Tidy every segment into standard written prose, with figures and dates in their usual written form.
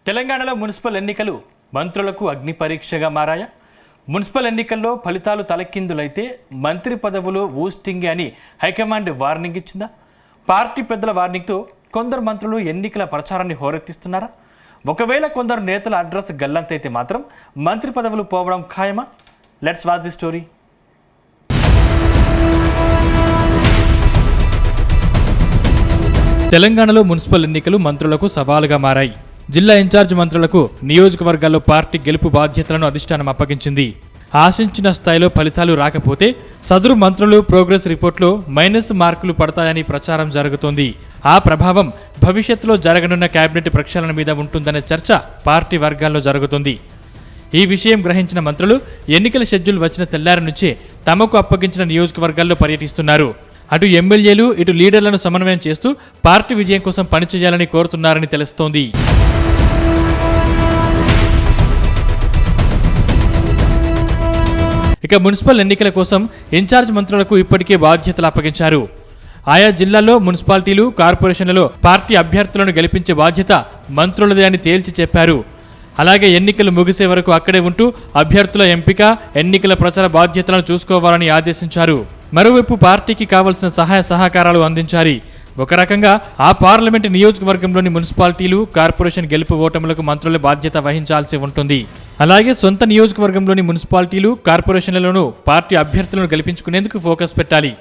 తెలంగాణలో మున్సిపల్ ఎన్నికలు మంత్రులకు అగ్ని పరీక్షగా మారాయా? మున్సిపల్ ఎన్నికల్లో ఫలితాలు తలకిందులైతే మంత్రి పదవులు ఊస్టింగే అని హైకమాండ్ వార్నింగ్ ఇచ్చిందా? పార్టీ పెద్దల వార్నింగ్తో కొందరు మంత్రులు ఎన్నికల ప్రచారాన్ని హోరెత్తిస్తున్నారా? ఒకవేళ కొందరు నేతల అడ్రస్ గల్లంతైతే మాత్రం మంత్రి పదవులు పోవడం ఖాయమా? Let's watch the story. తెలంగాణలో మున్సిపల్ ఎన్నికలు మంత్రులకు సవాలుగా మారాయి. జిల్లా ఇన్ఛార్జ్ మంత్రులకు నియోజకవర్గాల్లో పార్టీ గెలుపు బాధ్యతలను అధిష్టానం అప్పగించింది. ఆశించిన స్థాయిలో ఫలితాలు రాకపోతే సదరు మంత్రులు ప్రోగ్రెస్ రిపోర్ట్లో మైనస్ మార్కులు పడతాయని ప్రచారం జరుగుతోంది. ఆ ప్రభావం భవిష్యత్తులో జరగనున్న కేబినెట్ ప్రక్షాళన మీద ఉంటుందనే చర్చ పార్టీ వర్గాల్లో జరుగుతుంది. ఈ విషయం గ్రహించిన మంత్రులు ఎన్నికల షెడ్యూల్ వచ్చిన తెల్లారి నుంచే తమకు అప్పగించిన నియోజకవర్గాల్లో పర్యటిస్తున్నారు. అటు ఎమ్మెల్యేలు ఇటు లీడర్లను సమన్వయం చేస్తూ పార్టీ విజయం కోసం పనిచేయాలని కోరుతున్నారని తెలుస్తోంది. ఇక మున్సిపల్ ఎన్నికల కోసం ఇన్ఛార్జ్ మంత్రులకు ఇప్పటికే బాధ్యతలు అప్పగించారు. ఆయా జిల్లాల్లో మున్సిపాలిటీలు, కార్పొరేషన్లలో పార్టీ అభ్యర్థులను గెలిపించే బాధ్యత మంత్రులదే అని తేల్చి చెప్పారు. అలాగే ఎన్నికలు ముగిసే వరకు అక్కడే ఉంటూ అభ్యర్థుల ఎంపిక, ఎన్నికల ప్రచార బాధ్యతలను చూసుకోవాలని ఆదేశించారు. మరోవైపు పార్టీకి కావలసిన సహాయ సహకారాలు అందించాలి. ఒక రకంగా ఆ పార్లమెంటు నియోజకవర్గంలోని మున్సిపాలిటీలు, కార్పొరేషన్ గెలుపు ఓటములకు మంత్రుల బాధ్యత వహించాల్సి ఉంటుంది. అలాగే సొంత నియోజకవర్గంలోని మున్సిపాలిటీలు, కార్పొరేషన్లలోనూ పార్టీ అభ్యర్థులను గెలిపించుకునేందుకు ఫోకస్ పెట్టాలి.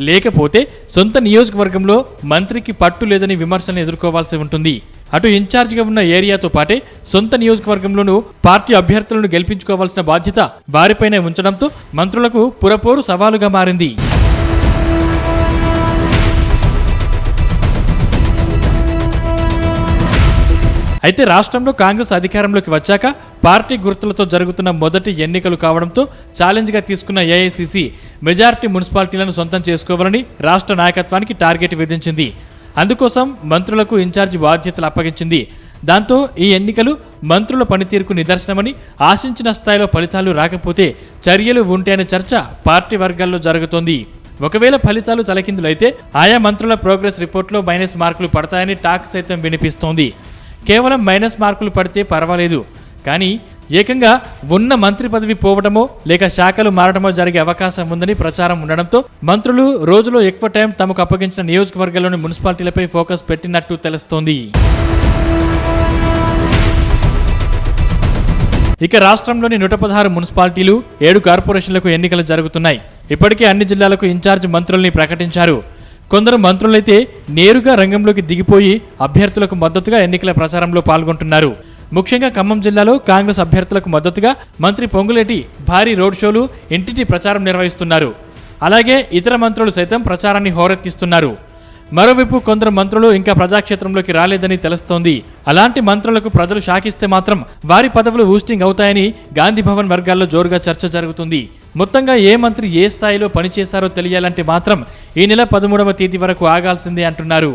లేకపోతే సొంత నియోజకవర్గంలో మంత్రికి పట్టు లేదని విమర్శలను ఎదుర్కోవాల్సి ఉంటుంది. అటు ఇన్ఛార్జిగా ఉన్న ఏరియాతో పాటే సొంత నియోజకవర్గంలోనూ పార్టీ అభ్యర్థులను గెలిపించుకోవాల్సిన బాధ్యత వారిపైనే ఉంచడంతో మంత్రులకు పురపోరు సవాలుగా మారింది. అయితే రాష్ట్రంలో కాంగ్రెస్ అధికారంలోకి వచ్చాక పార్టీ గుర్తులతో జరుగుతున్న మొదటి ఎన్నికలు కావడంతో ఛాలెంజ్గా తీసుకున్న ఏఐసీసీ మెజారిటీ మున్సిపాలిటీలను సొంతం చేసుకోవాలని రాష్ట్ర నాయకత్వానికి టార్గెట్ విధించింది. అందుకోసం మంత్రులకు ఇన్ఛార్జి బాధ్యతలు అప్పగించింది. దాంతో ఈ ఎన్నికలు మంత్రుల పనితీరుకు నిదర్శనమని, ఆశించిన స్థాయిలో ఫలితాలు రాకపోతే చర్యలు ఉంటాయనే చర్చ పార్టీ వర్గాల్లో జరుగుతోంది. ఒకవేళ ఫలితాలు తలకిందులైతే ఆయా మంత్రుల ప్రోగ్రెస్ రిపోర్ట్లో మైనస్ మార్కులు పడతాయని టాక్ సైతం వినిపిస్తోంది. కేవలం మైనస్ మార్కులు పడితే పర్వాలేదు, కానీ ఏకంగా ఉన్న మంత్రి పదవి పోవడమో లేక శాఖలు మారడమో జరిగే అవకాశం ఉందని ప్రచారం ఉండడంతో మంత్రులు రోజులో ఎక్కువ టైం తమకు అప్పగించిన నియోజకవర్గాల్లోని మున్సిపాలిటీలపై ఫోకస్ పెట్టినట్టు తెలుస్తోంది. ఇక రాష్ట్రంలోని 116 మున్సిపాలిటీలు, 7 కార్పొరేషన్లకు ఎన్నికలు జరుగుతున్నాయి. ఇప్పటికే అన్ని జిల్లాలకు ఇన్ఛార్జ్ మంత్రుల్ని ప్రకటించారు. కొందరు మంత్రులైతే నేరుగా రంగంలోకి దిగిపోయి అభ్యర్థులకు మద్దతుగా ఎన్నికల ప్రచారంలో పాల్గొంటున్నారు. ముఖ్యంగా ఖమ్మం జిల్లాలో కాంగ్రెస్ అభ్యర్థులకు మద్దతుగా మంత్రి పొంగులేటి భారీ రోడ్ షోలు, ఇంటింటి ప్రచారం నిర్వహిస్తున్నారు. అలాగే ఇతర మంత్రులు సైతం ప్రచారాన్ని హోరెత్తిస్తున్నారు. మరోవైపు కొందరు మంత్రులు ఇంకా ప్రజాక్షేత్రంలోకి రాలేదని తెలుస్తోంది. అలాంటి మంత్రులకు ప్రజలు షాకిస్తే మాత్రం వారి పదవులు ఊస్టింగ్ అవుతాయని గాంధీభవన్ వర్గాల్లో జోరుగా చర్చ జరుగుతుంది. మొత్తంగా ఏ మంత్రి ఏ స్థాయిలో పనిచేశారో తెలియాలంటే మాత్రం ఈ నెల 13వ తేదీ వరకు ఆగాల్సిందే అంటున్నారు.